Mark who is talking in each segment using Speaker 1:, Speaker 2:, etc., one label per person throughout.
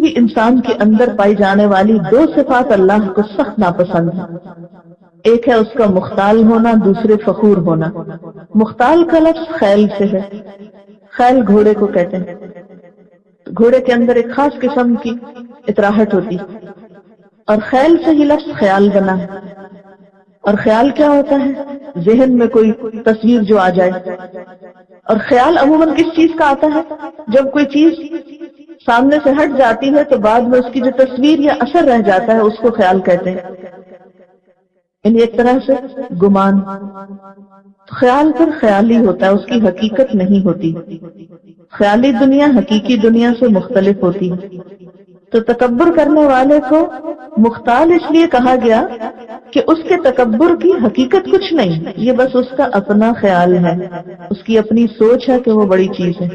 Speaker 1: بھی انسان کے اندر پائی جانے والی دو صفات اللہ کو سخت ناپسند ہیں. ایک ہے اس کا مختال ہونا، دوسرے فخور ہونا. مختال کا لفظ خیل سے ہے. خیل گھوڑے کو کہتے ہیں. گھوڑے کے اندر ایک خاص قسم کی اطراحٹ ہوتی اور خیل سے ہی لفظ خیال بنا ہے. اور خیال کیا ہوتا ہے؟ ذہن میں کوئی تصویر جو آ جائے. اور خیال عموماً کس چیز کا آتا ہے؟ جب کوئی چیز سامنے سے ہٹ جاتی ہے تو بعد میں اس کی جو تصویر یا اثر رہ جاتا ہے اس کو خیال کہتے ہیں. یعنی ایک طرح سے گمان. خیال پھر خیالی ہوتا ہے، اس کی حقیقت نہیں ہوتی. خیالی دنیا حقیقی دنیا سے مختلف ہوتی ہے. تو تکبر کرنے والے کو مختال اس لیے کہا گیا کہ اس کے تکبر کی حقیقت کچھ نہیں، یہ بس اس کا اپنا خیال ہے، اس کی اپنی سوچ ہے کہ وہ بڑی چیز ہے،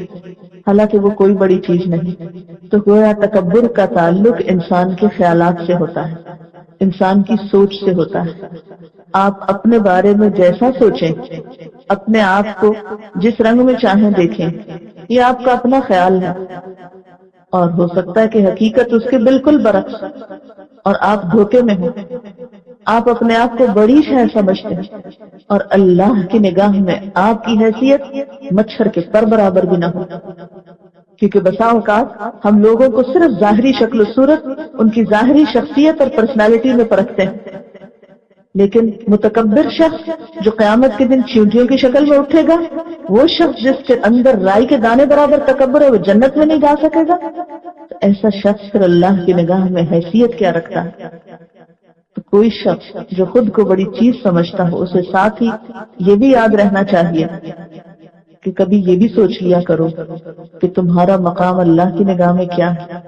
Speaker 1: حالانکہ وہ کوئی بڑی چیز نہیں. تو گویا تکبر کا تعلق انسان کے خیالات سے ہوتا ہے، انسان کی سوچ سے ہوتا ہے. آپ اپنے بارے میں جیسا سوچیں، اپنے آپ کو جس رنگ میں چاہیں دیکھیں، یہ آپ کا اپنا خیال ہے. اور ہو سکتا ہے کہ حقیقت اس کے بالکل برعکس اور آپ دھوکے میں ہوں. آپ اپنے آپ کو بڑی شے سمجھتے ہیں اور اللہ کی نگاہ میں آپ کی حیثیت مچھر کے پر برابر بھی نہ ہو. کیونکہ بسا اوقات ہم لوگوں کو صرف ظاہری شکل و صورت، ان کی ظاہری شخصیت اور پرسنالٹی میں پرکھتے ہیں. لیکن متکبر شخص جو قیامت کے دن چیونٹیوں کی شکل میں اٹھے گا، وہ شخص جس کے اندر رائی کے دانے برابر تکبر ہے، وہ جنت میں نہیں جا سکے گا. تو ایسا شخص پھر اللہ کی نگاہ میں حیثیت کیا رکھتا ہے؟ تو کوئی شخص جو خود کو بڑی چیز سمجھتا ہو، اسے ساتھ ہی یہ بھی یاد رہنا چاہیے کہ کبھی یہ بھی سوچ لیا کرو کہ تمہارا مقام اللہ کی نگاہ میں کیا ہے.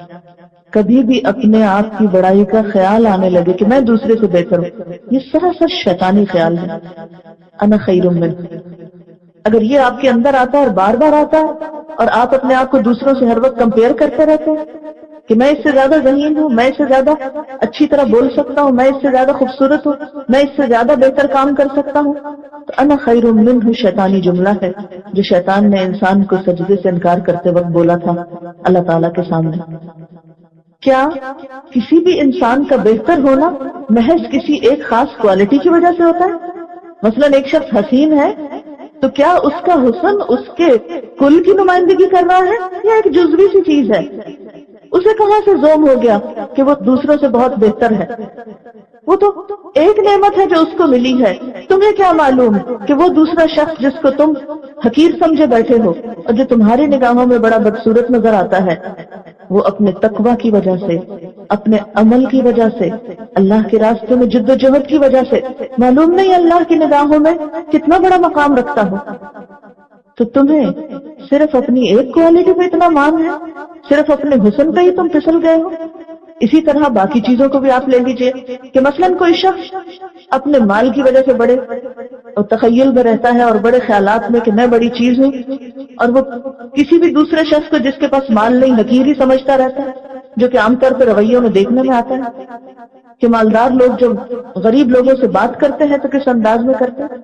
Speaker 1: کبھی بھی اپنے آپ کی بڑائی کا خیال آنے لگے کہ میں دوسرے سے بہتر ہوں، یہ سراسر شیطانی خیال ہے. انا خیر منہ. اگر یہ آپ کے اندر آتا ہے اور بار بار آتا ہے اور آپ اپنے آپ کو دوسروں سے ہر وقت کمپیئر کرتے رہتے ہیں کہ میں اس سے زیادہ ذہین ہوں، میں اس سے زیادہ اچھی طرح بول سکتا ہوں، میں اس سے زیادہ خوبصورت ہوں، میں اس سے زیادہ بہتر کام کر سکتا ہوں، تو انا خیر منہ شیطانی جملہ ہے جو شیطان نے انسان کو سجدے سے انکار کرتے وقت بولا تھا اللہ تعالیٰ کے سامنے. کیا کسی بھی انسان کا بہتر ہونا محض کسی ایک خاص کوالٹی کی وجہ سے ہوتا ہے؟ مثلا ایک شخص حسین ہے تو کیا اس کا حسن اس کے کل کی نمائندگی کر رہا ہے یا ایک جزوی سی چیز ہے؟ اسے کہاں سے زوم ہو گیا کہ وہ دوسروں سے بہت بہتر ہے؟ وہ تو ایک نعمت ہے جو اس کو ملی ہے. تمہیں کیا معلوم کہ وہ دوسرا شخص جس کو تم حقیر سمجھے بیٹھے ہو اور جو تمہاری نگاہوں میں بڑا بدصورت نظر آتا ہے، وہ اپنے تقویٰ کی وجہ سے، اپنے عمل کی وجہ سے، اللہ کے راستے میں جد و جہد کی وجہ سے، معلوم نہیں اللہ کی نگاہوں میں کتنا بڑا مقام رکھتا ہو. تو تمہیں صرف اپنی ایک کوالٹی پہ اتنا مان ہے، صرف اپنے حسن پہ ہی تم پھسل گئے ہو. اسی طرح باقی چیزوں کو بھی آپ لے لیجئے کہ مثلاً کوئی شخص اپنے مال کی وجہ سے بڑے اور تخیل میں رہتا ہے اور بڑے خیالات میں کہ میں بڑی چیز ہوں، اور وہ کسی بھی دوسرے شخص کو جس کے پاس مال نہیں حقیر ہی سمجھتا رہتا ہے، جو کہ عام طور پر رویوں میں دیکھنے میں آتا ہے کہ مالدار لوگ جو غریب لوگوں سے بات کرتے ہیں تو کس انداز میں کرتے ہیں،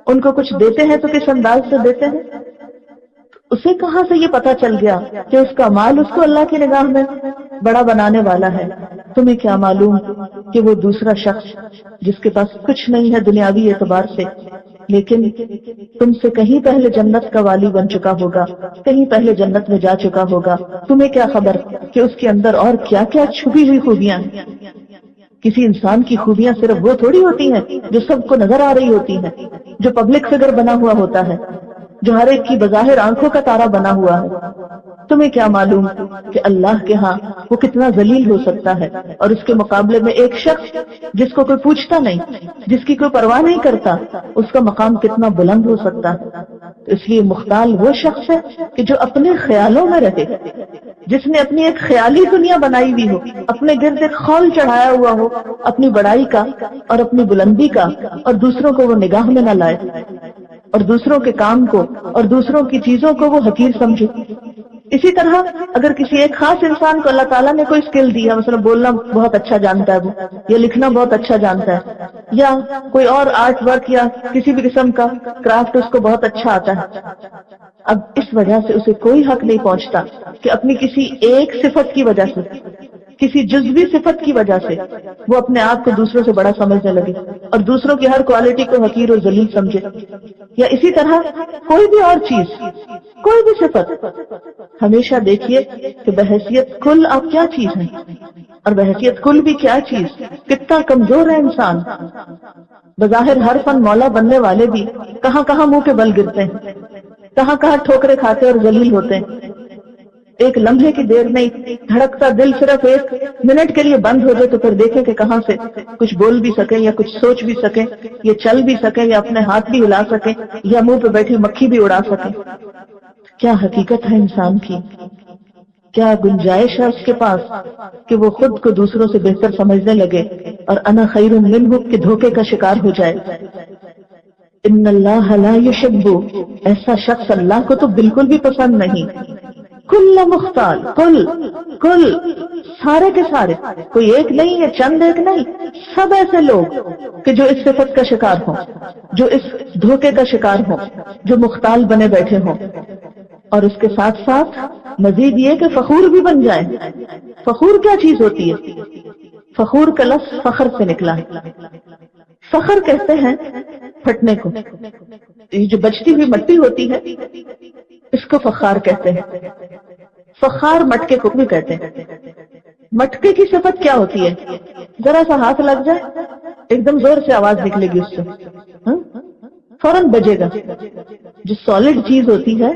Speaker 1: ان کو کچھ دیتے ہیں تو کس انداز سے دیتے ہیں. اسے کہاں سے یہ پتا چل گیا کہ اس کا مال اس کو اللہ کی نگاہ میں بڑا بنانے والا ہے؟ تمہیں کیا معلوم کہ وہ دوسرا شخص جس کے پاس کچھ نہیں ہے دنیاوی اعتبار سے، لیکن تم سے کہیں پہلے جنت کا والی بن چکا ہوگا، کہیں پہلے جنت میں جا چکا ہوگا. تمہیں کیا خبر کہ اس کے اندر اور کیا کیا چھپی ہوئی خوبیاں ہیں. کسی انسان کی خوبیاں صرف وہ تھوڑی ہوتی ہیں جو سب کو نظر آ رہی ہوتی ہیں، جو پبلک فگر بنا ہوا ہوتا ہے، جو ہر ایک کی بظاہر آنکھوں کا تارا بنا ہوا ہے. تمہیں کیا معلوم کہ اللہ کے ہاں وہ کتنا ذلیل ہو سکتا ہے، اور اس کے مقابلے میں ایک شخص جس کو کوئی پوچھتا نہیں، جس کی کوئی پرواہ نہیں کرتا، اس کا مقام کتنا بلند ہو سکتا ہے. اس لیے مختال وہ شخص ہے کہ جو اپنے خیالوں میں رہے، جس نے اپنی ایک خیالی دنیا بنائی ہوئی ہو، اپنے گرد ایک خول چڑھایا ہوا ہو اپنی بڑائی کا اور اپنی بلندی کا، اور دوسروں کو وہ نگاہ میں نہ لائے، اور دوسروں کے کام کو اور دوسروں کی چیزوں کو وہ حقیر سمجھے. اسی طرح اگر کسی ایک خاص انسان کو اللہ تعالیٰ نے کوئی اسکل دی ہے، مثلا بولنا بہت اچھا جانتا ہے وہ، یا لکھنا بہت اچھا جانتا ہے، یا کوئی اور آرٹ ورک یا کسی بھی قسم کا کرافٹ اس کو بہت اچھا آتا ہے، اب اس وجہ سے اسے کوئی حق نہیں پہنچتا کہ اپنی کسی ایک صفت کی وجہ سے، کسی جزوی صفت کی وجہ سے وہ اپنے آپ کو دوسروں سے بڑا سمجھنے لگے اور دوسروں کی ہر کوالٹی کو حقیر اور ذلیل سمجھے، یا اسی طرح کوئی بھی اور چیز، کوئی بھی صفت۔ ہمیشہ دیکھیے کہ بحیثیت کل آپ کیا چیز ہیں، اور بحیثیت کل بھی کیا چیز، کتنا کمزور ہے انسان۔ بظاہر ہر فن مولا بننے والے بھی کہاں کہاں منہ کے بل گرتے ہیں، کہاں کہاں ٹھوکرے کھاتے اور ذلیل ہوتے ہیں۔ ایک لمحے کی دیر میں دھڑکتا دل صرف ایک منٹ کے لیے بند ہو جائے تو پھر دیکھیں کہ کہاں سے کچھ بول بھی سکیں یا کچھ سوچ بھی سکیں یا چل بھی سکیں یا اپنے ہاتھ بھی ہلا سکیں یا منہ پہ بیٹھی مکھی بھی اڑا سکیں۔ کیا حقیقت ہے انسان کی، کیا گنجائش ہے اس کے پاس کہ وہ خود کو دوسروں سے بہتر سمجھنے لگے اور انا خیر منہ کے دھوکے کا شکار ہو جائے۔ ان اللہ لا یحب، ایسا شخص اللہ کو تو بالکل بھی پسند نہیں۔ کل مختال، کل سارے کے سارے، کوئی ایک نہیں ہے، چند ایک نہیں، سب ایسے لوگ کہ جو اس صفت کا شکار ہوں، جو اس دھوکے کا شکار ہوں، جو مختال بنے بیٹھے ہوں، اور اس کے ساتھ ساتھ مزید یہ کہ فخور بھی بن جائیں۔ فخور کیا چیز ہوتی ہے؟ فخور کا لفظ فخر سے نکلا ہے۔ فخر کہتے ہیں پھٹنے کو، یہ جو بچتی ہوئی مٹی ہوتی ہے اس کو فخار کہتے ہیں۔ فخار مٹکے کو بھی کہتے ہیں۔ مٹکے کی صفت کیا ہوتی ہے؟ ذرا سا ہاتھ لگ جائے ایک دم زور سے آواز نکلے گی اس سے، فوراً بجے گا۔ جو سالڈ چیز ہوتی ہے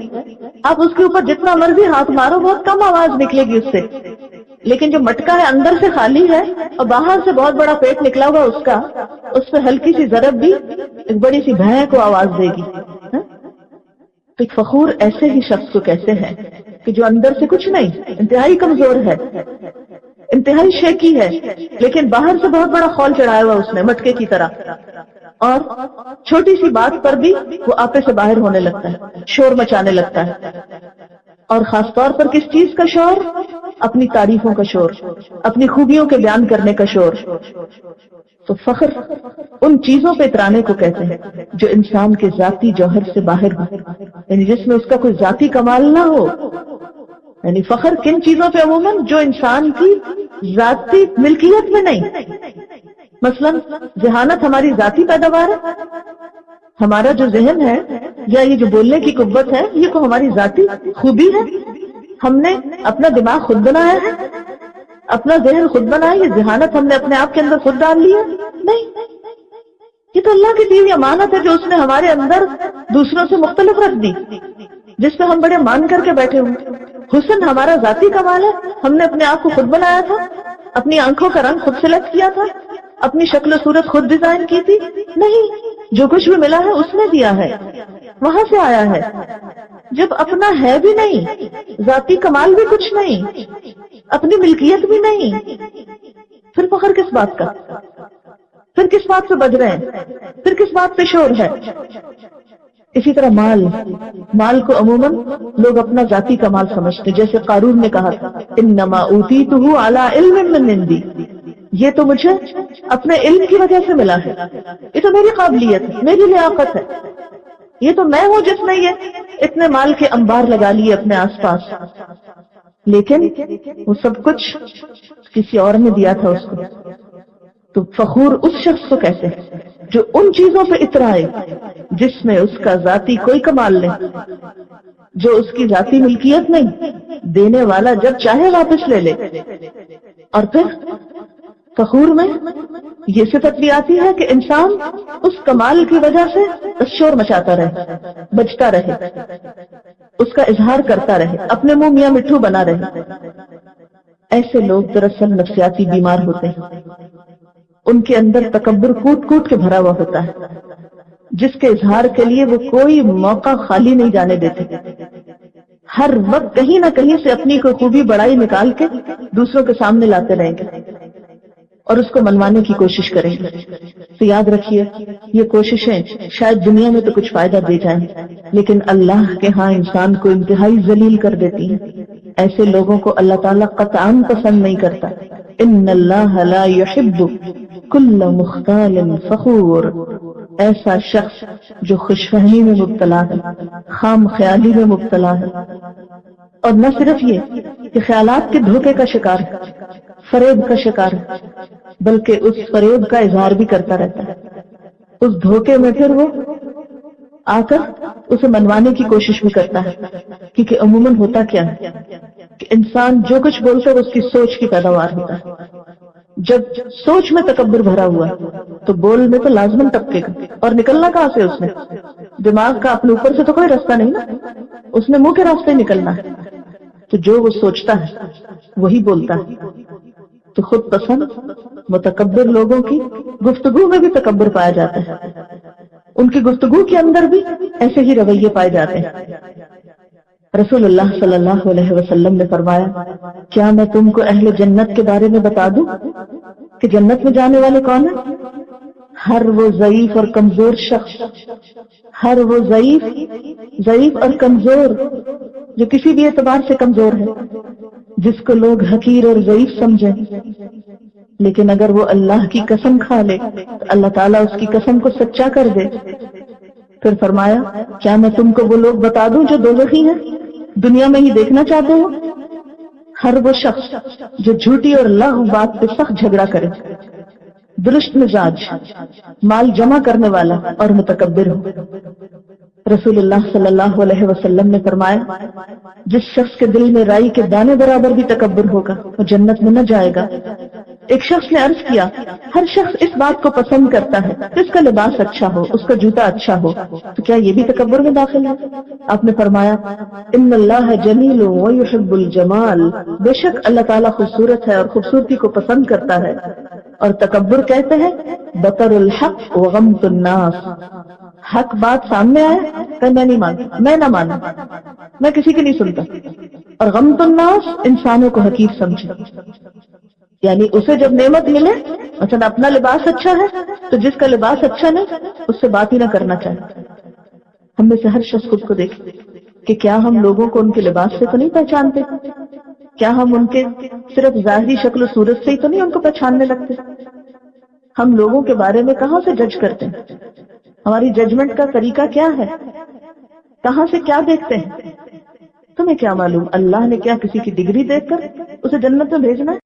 Speaker 1: آپ اس کے اوپر جتنا مرضی ہاتھ مارو بہت کم آواز نکلے گی اس سے، لیکن جو مٹکا ہے اندر سے خالی ہے اور باہر سے بہت بڑا پیٹ نکلا ہوا اس کا، اس پہ ہلکی سی ضرب بھی ایک بڑی سی بھین کو آواز دے گی۔ تو ایک فخور ایسے ہی شخص کو کہتے ہیں کہ جو اندر سے کچھ نہیں، انتہائی کمزور ہے، انتہائی شیکی ہے، لیکن باہر سے بہت بڑا خول چڑھایا ہوا اس نے مٹکے کی طرح، اور چھوٹی سی بات پر بھی وہ آپے سے باہر ہونے لگتا ہے، شور مچانے لگتا ہے، اور خاص طور پر کس چیز کا شور؟ اپنی تعریفوں کا شور، اپنی خوبیوں کے بیان کرنے کا شور۔ تو فخر ان چیزوں پہ اترانے کو کہتے ہیں جو انسان کے ذاتی جوہر سے باہر ہو، یعنی جس میں اس کا کوئی ذاتی کمال نہ ہو۔ یعنی فخر کن چیزوں پہ؟ عموماً جو انسان کی ذاتی ملکیت میں نہیں۔ مثلا ذہانت ہماری ذاتی پیداوار ہے، ہمارا جو ذہن ہے یا یہ جو بولنے کی قوت ہے یہ تو ہماری ذاتی خوبی ہے، ہم نے اپنا دماغ خود بنایا ہے، اپنا ذہن خود بنایا، یہ ذہانت ہم نے اپنے آپ کے اندر خود ڈال لی ہے؟ نہیں، یہ تو اللہ کی دی ہوئی امانت ہے جو اس نے ہمارے اندر دوسروں سے مختلف رکھ دی، جس پہ ہم بڑے مان کر کے بیٹھے ہوئے۔ حسن ہمارا ذاتی کمال ہے، ہم نے اپنے آپ کو خود بنایا تھا، اپنی آنکھوں کا رنگ خود سلیکٹ کیا تھا، اپنی شکل و صورت خود ڈیزائن کی تھی؟ نہیں، جو کچھ بھی ملا ہے اس نے دیا ہے، وہاں سے آیا ہے۔ جب اپنا ہے بھی نہیں، ذاتی کمال بھی کچھ نہیں، اپنی ملکیت بھی نہیں، پھر فخر کس بات کا؟ پھر کس بات سے بج رہے ہیں؟ پھر کس بات پہ شور ہے؟ اسی طرح مال کو عموماً لوگ اپنا ذاتی کمال سمجھتے، جیسے قارون نے کہا تھا انما اوتیتہ علی علم من عندی، یہ تو مجھے اپنے علم کی وجہ سے ملا ہے، یہ تو میری قابلیت ہے، میری لیاقت ہے، یہ تو میں ہوں جس نے یہ اتنے مال کے انبار لگا لیے اپنے آس پاس۔ لیکن وہ سب کچھ کسی اور نے دیا تھا اس کو۔ تو فخور اس شخص کو کہتے ہیں جو ان چیزوں پہ اترائے جس میں اس کا ذاتی کوئی کمال نہیں، جو اس کی ذاتی ملکیت نہیں، دینے والا جب چاہے واپس لے لے۔ اور پھر فخور میں یہ صفت بھی آتی ہے کہ انسان اس کمال کی وجہ سے شور مچاتا رہے، بجتا رہے، اس کا اظہار کرتا رہے، اپنے منہ میاں مٹھو بنا رہے۔ ایسے لوگ دراصل نفسیاتی بیمار ہوتے ہیں، ان کے اندر تکبر کوٹ کوٹ کے بھرا ہوا ہوتا ہے، جس کے اظہار کے لیے وہ کوئی موقع خالی نہیں جانے دیتے، ہر وقت کہیں نہ کہیں سے اپنی کوئی خوبی بڑائی نکال کے دوسروں کے سامنے لاتے رہیں گے۔ اور اس کو منوانے کی کوشش کریں گے. تو یاد رکھیے یہ کوششیں شاید دنیا میں تو کچھ فائدہ دے جائیں لیکن اللہ کے ہاں انسان کو انتہائی ذلیل کر دیتی ہیں. ایسے لوگوں کو اللہ تعالیٰ قطعاً پسند نہیں کرتا. ان اللہ لا يحب کل مختال فخور. ایسا شخص جو خوش فہمی میں مبتلا ہے، خام خیالی میں مبتلا ہے، اور نہ صرف یہ کہ خیالات کے دھوکے کا شکار ہے، فریب کا شکار ہے، بلکہ اس فریب کا اظہار بھی کرتا رہتا ہے. اس دھوکے میں پھر وہ آ کر اسے منوانے کی کوشش بھی کرتا ہے. کیونکہ عموماً ہوتا کیا ہے کہ انسان جو کچھ بولتا ہے وہ اس کی سوچ کی پیداوار ہوتا ہے. جب سوچ میں تکبر بھرا ہوا ہے تو بول میں تو لازماً ٹپکے گا. اور نکلنا کہاں سے اس نے؟ دماغ کا اپنے اوپر سے تو کوئی راستہ نہیں نا، اس نے منہ کے راستے نکلنا ہے. تو جو وہ سوچتا ہے وہی بولتا ہے. تو خود پسند متکبر لوگوں کی گفتگو میں بھی تکبر پایا جاتا ہے، ان کی گفتگو کے اندر بھی ایسے ہی رویے پائے جاتے ہیں. رسول اللہ صلی اللہ علیہ وسلم نے فرمایا، کیا میں تم کو اہل جنت کے بارے میں بتا دوں کہ جنت میں جانے والے کون ہیں؟ ہر وہ ضعیف اور کمزور شخص، ہر وہ ضعیف اور کمزور جو کسی بھی اعتبار سے کمزور ہے، جس کو لوگ حقیر اور ضعیف سمجھیں، لیکن اگر وہ اللہ کی قسم کھا لے تو اللہ تعالیٰ اس کی قسم کو سچا کر دے. پھر فرمایا، کیا میں تم کو وہ لوگ بتا دوں جو دوزخی ہیں، دنیا میں ہی دیکھنا چاہتے ہو؟ ہر وہ شخص جو جھوٹی اور لغو بات پہ سخت جھگڑا کرے، درست مزاج، مال جمع کرنے والا اور متکبر ہو. رسول اللہ صلی اللہ علیہ وسلم نے فرمایا، جس شخص کے دل میں رائی کے دانے برابر بھی تکبر ہوگا وہ جنت میں نہ جائے گا. ایک شخص نے عرض کیا، ہر شخص اس بات کو پسند کرتا ہے کہ اس کا لباس اچھا ہو، اس کا جوتا اچھا ہو، تو کیا یہ بھی تکبر میں داخل ہے؟ آپ نے فرمایا، ان اللہ جمیل ویحب الجمال. بے شک اللہ تعالیٰ خوبصورت ہے اور خوبصورتی کو پسند کرتا ہے. اور تکبر کہتے ہیں بطر الحق وغمط الناس. حق بات سامنے آئے کہ میں نہیں مانتا، میں نہ مانوں، میں کسی کی نہیں سنتا. اور غمط الناس انسانوں کو حقیر سمجھے. یعنی اسے جب نعمت ملے، مثلا اپنا لباس اچھا ہے تو جس کا لباس اچھا نہیں اس سے بات ہی نہ کرنا چاہے. ہم میں سے ہر شخص خود کو دیکھے کہ کیا ہم لوگوں کو ان کے لباس سے تو نہیں پہچانتے؟ کیا ہم ان کے صرف ظاہری شکل و صورت سے ہی تو نہیں ان کو پہچاننے لگتے؟ ہم لوگوں کے بارے میں کہاں سے جج کرتے ہیں؟ ہماری ججمنٹ کا طریقہ کیا ہے؟ کہاں سے کیا دیکھتے ہیں؟ تمہیں کیا معلوم اللہ نے کیا کسی کی ڈگری دیکھ کر اسے جنت میں بھیجنا ہے؟